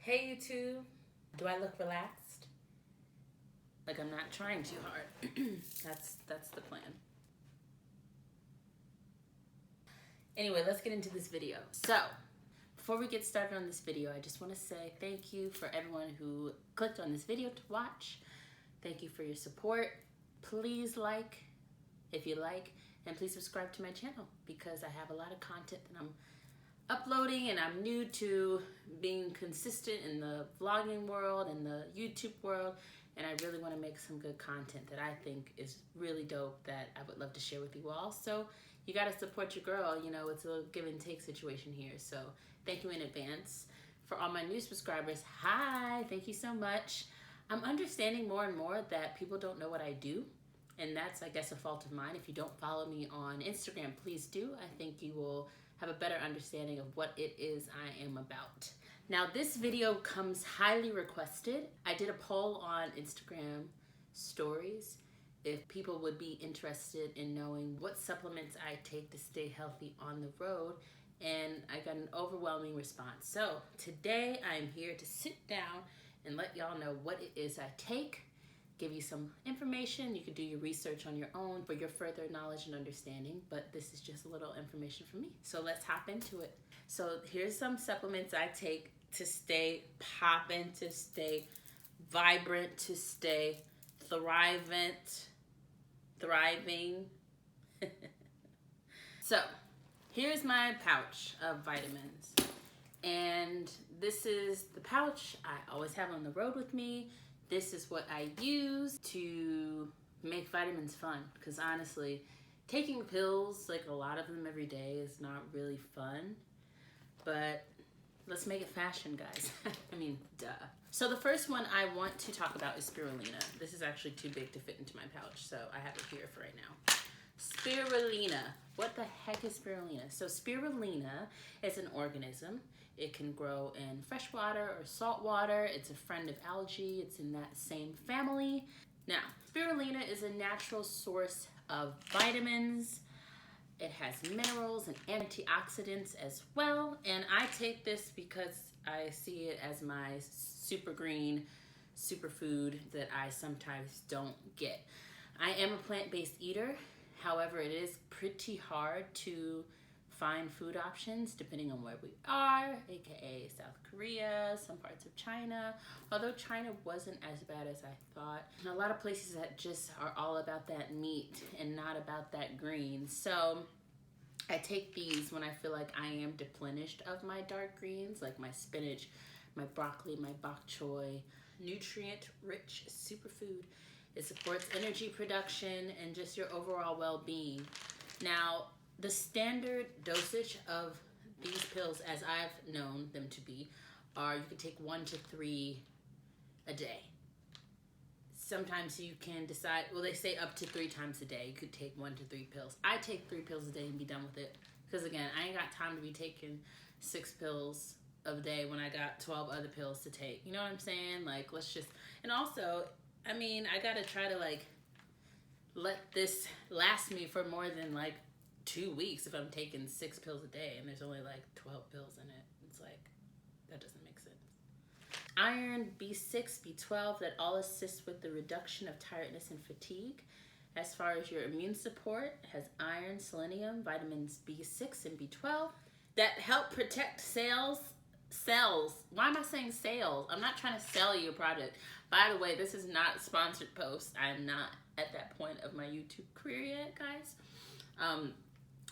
Hey YouTube, do I look relaxed? Like I'm not trying too hard. That's the plan. Anyway, let's get into this video. So, before we get started on this video, I just want to say thank you for everyone who clicked on this video to watch. Thank you for your support. Please like if you like, and please subscribe to my channel because I have a lot of content that I'm uploading, and I'm new to being consistent in the vlogging world and the YouTube world, and I really want to make some good content that I think is really dope that I would love to share with you all. So you got to support your girl. You know, it's a give and take situation here. So thank you in advance. For all my new subscribers, hi, thank you so much. I'm understanding more and more that people don't know what I do, and that's, I guess, a fault of mine. If you don't follow me on Instagram, please do. I think you will have a better understanding of what it is I am about. Now, this video comes highly requested. I did a poll on Instagram stories if people would be interested in knowing what supplements I take to stay healthy on the road, and I got an overwhelming response. So today I'm here to sit down and let y'all know what it is I take, give you some information. You can do your research on your own for your further knowledge and understanding, but this is just a little information from me. So let's hop into it. So here's some supplements I take to stay poppin', to stay vibrant, to stay thriving. So here's my pouch of vitamins. And this is the pouch I always have on the road with me. This is what I use to make vitamins fun, because honestly, taking pills, like a lot of them every day, is not really fun. But let's make it fashion, guys. I mean, duh. So the first one I want to talk about is Spirulina. This is actually too big to fit into my pouch, so I have it here for right now. Spirulina. What the heck is Spirulina? So Spirulina is an organism. It can grow in fresh water or salt water. It's a friend of algae. It's in that same family. Now, Spirulina is a natural source of vitamins. It has minerals and antioxidants as well. And I take this because I see it as my super green superfood that I sometimes don't get. I am a plant-based eater. However, it is pretty hard to find food options depending on where we are, aka South Korea, some parts of China, although China wasn't as bad as I thought. And a lot of places that just are all about that meat and not about that green. So I take these when I feel like I am deplenished of my dark greens, like my spinach, my broccoli, my bok choy. Nutrient-rich superfood. It supports energy production and just your overall well-being. Now, the standard dosage of these pills, as I've known them to be, are you can take 1 to 3 a day. Sometimes you can decide, well, they say up to 3 times a day. You could take 1 to 3 pills. I take 3 pills a day and be done with it. Because again, I ain't got time to be taking 6 pills a day when I got 12 other pills to take. You know what I'm saying? Like, let's just, and also, I mean, I gotta try to like let this last me for more than like 2 weeks if I'm taking 6 pills a day and there's only like 12 pills in it. It's like, that doesn't make sense. Iron, B6, B12, that all assist with the reduction of tiredness and fatigue. As far as your immune support, it has iron, selenium, vitamins B6 and B12 that help protect cells. Why am I saying sales? I'm not trying to sell you a product. By the way, this is not a sponsored post. I'm not at that point of my YouTube career yet, guys.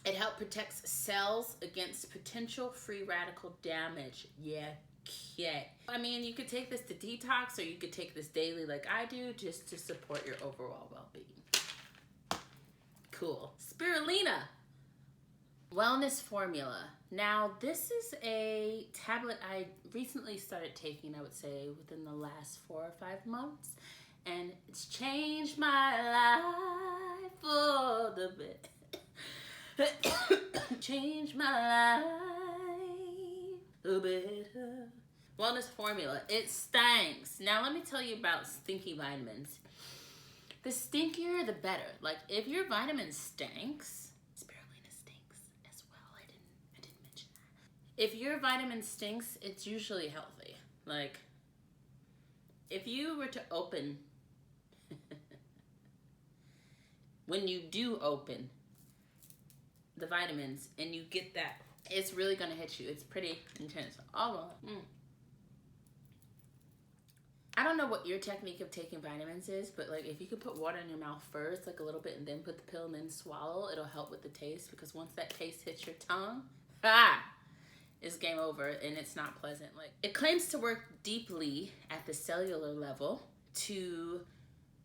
It helps protect cells against potential free radical damage. Yeah. I mean, you could take this to detox, or you could take this daily like I do, just to support your overall well-being. Cool. Spirulina. Wellness formula. Now, this is a tablet I recently started taking, I would say, within the last 4 or 5 months. And it's changed my life for the better. Changed my life for better. Wellness formula. It stinks. Now, let me tell you about stinky vitamins. The stinkier, the better. Like, if your vitamin stinks, Spirulina stinks as well. I didn't mention that. If your vitamin stinks, it's usually healthy. Like, if you were to open, when you do open the vitamins and you get that, it's really gonna hit you. It's pretty intense. Oh, I don't know what your technique of taking vitamins is, but like if you could put water in your mouth first, like a little bit, and then put the pill and then swallow, it'll help with the taste, because once that taste hits your tongue, it's game over and it's not pleasant. Like, it claims to work deeply at the cellular level to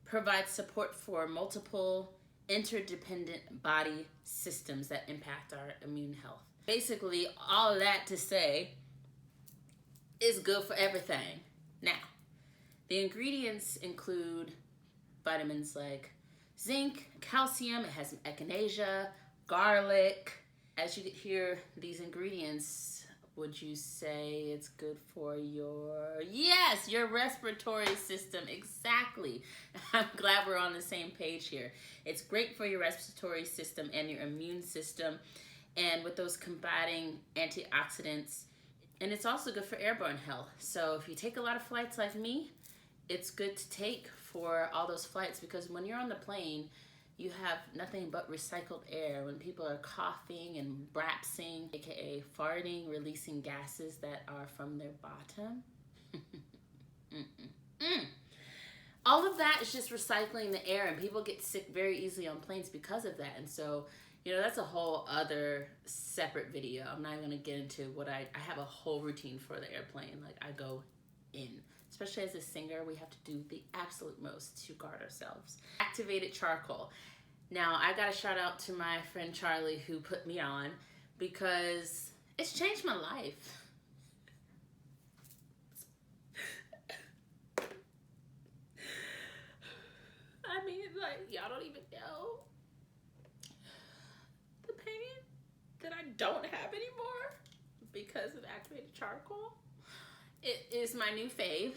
provide support for multiple interdependent body systems that impact our immune health. Basically, all of that to say, it's good for everything. Now, the ingredients include vitamins like zinc, calcium, it has some echinacea, garlic. As you hear these ingredients, would you say it's good for yes, your respiratory system? Exactly. I'm glad we're on the same page here. It's great for your respiratory system and your immune system, and with those combating antioxidants. And it's also good for airborne health. So if you take a lot of flights like me, it's good to take for all those flights, because when you're on the plane, you have nothing but recycled air. When people are coughing and brapsing, aka farting, releasing gases that are from their bottom. All of that is just recycling the air, and people get sick very easily on planes because of that. And so, you know, that's a whole other separate video. I'm not even gonna get into what I have a whole routine for the airplane. Like, I go in. Especially as a singer, we have to do the absolute most to guard ourselves. Activated charcoal. Now, I got a shout out to my friend Charlie, who put me on, because it's changed my life. I mean, like, y'all don't even know the pain that I don't have anymore because of activated charcoal. It is my new fave.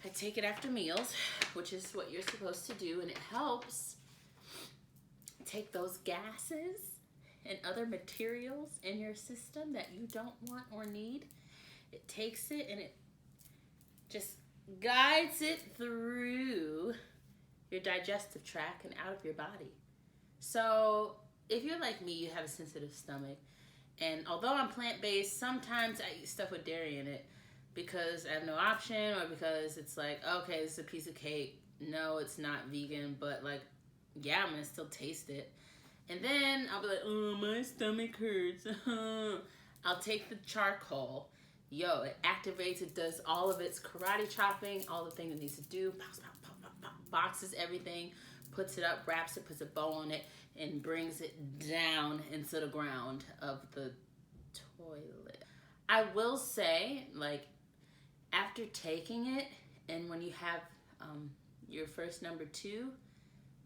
I take it after meals, which is what you're supposed to do, and it helps take those gases and other materials in your system that you don't want or need. It takes it and it just guides it through your digestive tract and out of your body. So if you're like me, you have a sensitive stomach. And although I'm plant-based, sometimes I eat stuff with dairy in it because I have no option, or because it's like, okay, this is a piece of cake. No, it's not vegan, but like, yeah, I'm gonna still taste it. And then I'll be like, oh, my stomach hurts. I'll take the charcoal. Yo, it activates, it does all of its karate chopping, all the things it needs to do, boxes everything, puts it up, wraps it, puts a bow on it, and brings it down into the ground of the toilet. I will say, like, after taking it, and when you have your first number 2,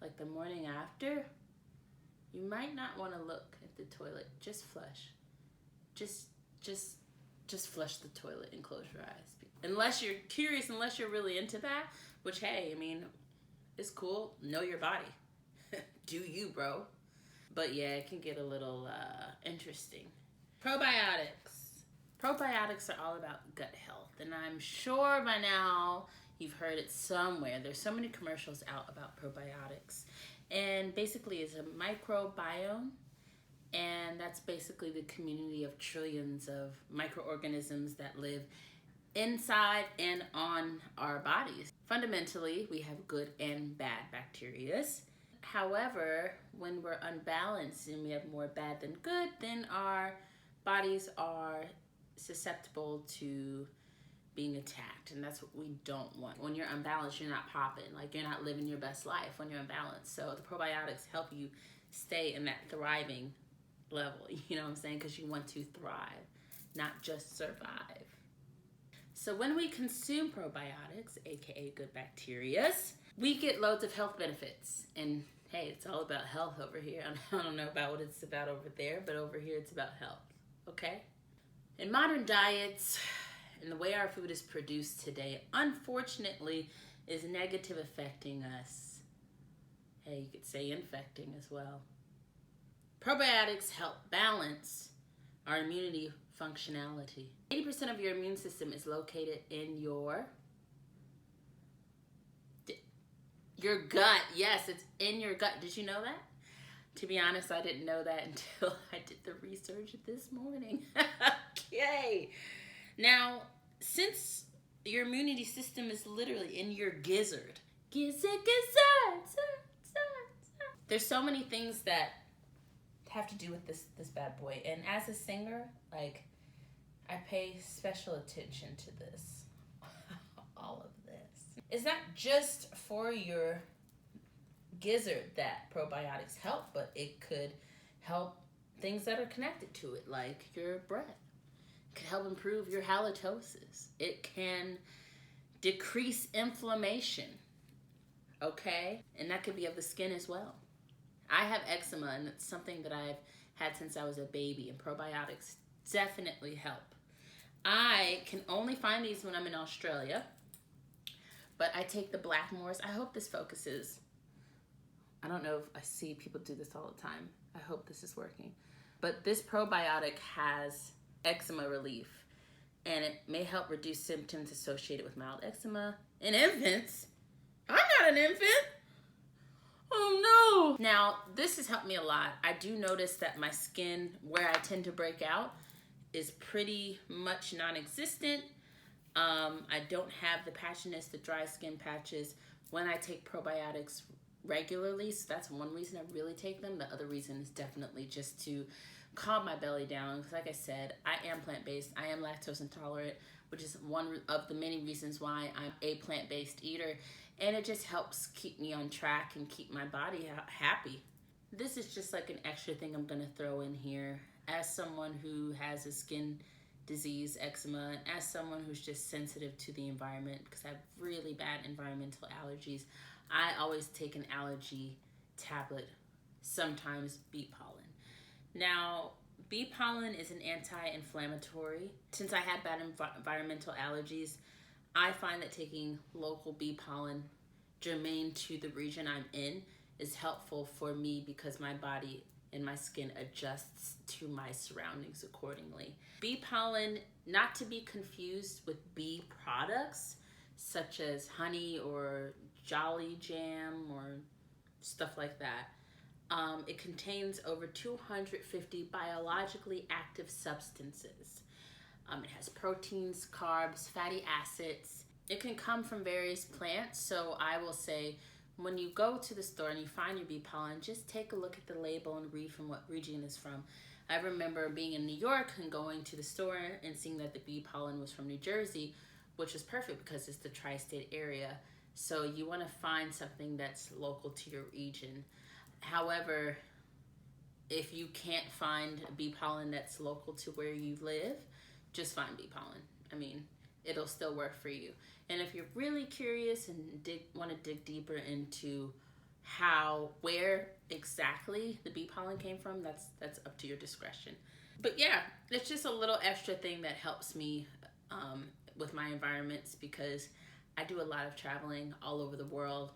like the morning after, you might not want to look at the toilet. Just flush. Just flush the toilet and close your eyes. Unless you're curious, unless you're really into that, which, hey, I mean, it's cool. Know your body. Do you, bro? But yeah, it can get a little interesting. Probiotics. Probiotics are all about gut health, and I'm sure by now you've heard it somewhere. There's so many commercials out about probiotics, and basically it's a microbiome, and that's basically the community of trillions of microorganisms that live inside and on our bodies. Fundamentally, we have good and bad bacteria. However, when we're unbalanced and we have more bad than good, then our bodies are susceptible to being attacked, and that's what we don't want. When you're unbalanced, you're not popping, like you're not living your best life when you're unbalanced. So the probiotics help you stay in that thriving level, you know what I'm saying? Because you want to thrive, not just survive. So when we consume probiotics, aka good bacteria, we get loads of health benefits. And hey, it's all about health over here. I don't know about what it's about over there, but over here it's about health, okay? In modern diets, and the way our food is produced today, unfortunately, is negative affecting us. Hey, you could say infecting as well. Probiotics help balance our immunity functionality. 80% of your immune system is located in your gut. Yes, it's in your gut. Did you know that? To be honest, I didn't know that until I did the research this morning. Okay. Now, since your immunity system is literally in your gizzard. There's so many things that have to do with this bad boy. And as a singer, like, I pay special attention to this. All of this. It's not just for your gizzard that probiotics help, but it could help things that are connected to it, like your breath. It could help improve your halitosis. It can decrease inflammation, okay? And that could be of the skin as well. I have eczema, and it's something that I've had since I was a baby, and probiotics definitely help. I can only find these when I'm in Australia, but I take the Blackmores. I hope this focuses. I don't know if I see people do this all the time. I hope this is working. But this probiotic has eczema relief, and it may help reduce symptoms associated with mild eczema in infants. I'm not an infant. Oh no. Now, this has helped me a lot. I do notice that my skin, where I tend to break out, is pretty much non-existent. I don't have the patchiness, the dry skin patches when I take probiotics regularly. So that's one reason I really take them. The other reason is definitely just to calm my belly down. Because like I said, I am plant-based. I am lactose intolerant, which is one of the many reasons why I'm a plant-based eater. And it just helps keep me on track and keep my body happy. This is just like an extra thing I'm gonna throw in here. As someone who has a skin disease, eczema, and as someone who's just sensitive to the environment, because I have really bad environmental allergies, I always take an allergy tablet, sometimes bee pollen. Now, bee pollen is an anti-inflammatory. Since I had bad environmental allergies, I find that taking local bee pollen germane to the region I'm in is helpful for me because my body and my skin adjusts to my surroundings accordingly. Bee pollen, not to be confused with bee products such as honey or Jolly Jam or stuff like that. It contains over 250 biologically active substances. It has proteins, carbs, fatty acids. It can come from various plants, so I will say when you go to the store and you find your bee pollen, just take a look at the label and read from what region it's from. I remember being in New York and going to the store and seeing that the bee pollen was from New Jersey, which is perfect because it's the tri-state area. So you want to find something that's local to your region. However, if you can't find bee pollen that's local to where you live, just find bee pollen. I mean, it'll still work for you. And if you're really curious and want to dig deeper into where exactly the bee pollen came from, that's up to your discretion. But yeah, it's just a little extra thing that helps me with my environments because I do a lot of traveling all over the world,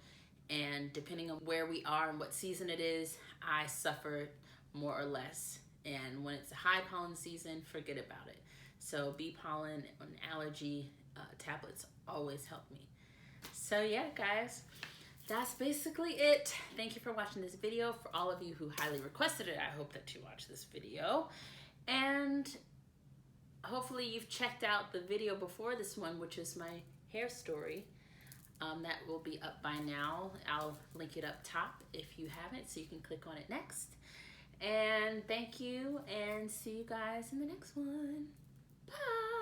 and depending on where we are and what season it is, I suffer more or less. And when it's a high pollen season, forget about it. So bee pollen and allergy tablets always help me. So yeah, guys, that's basically it. Thank you for watching this video. For all of you who highly requested it, I hope that you watch this video. And hopefully you've checked out the video before this one, which is my hair story. That will be up by now. I'll link it up top if you haven't, so you can click on it next. And thank you, and see you guys in the next one. Bye.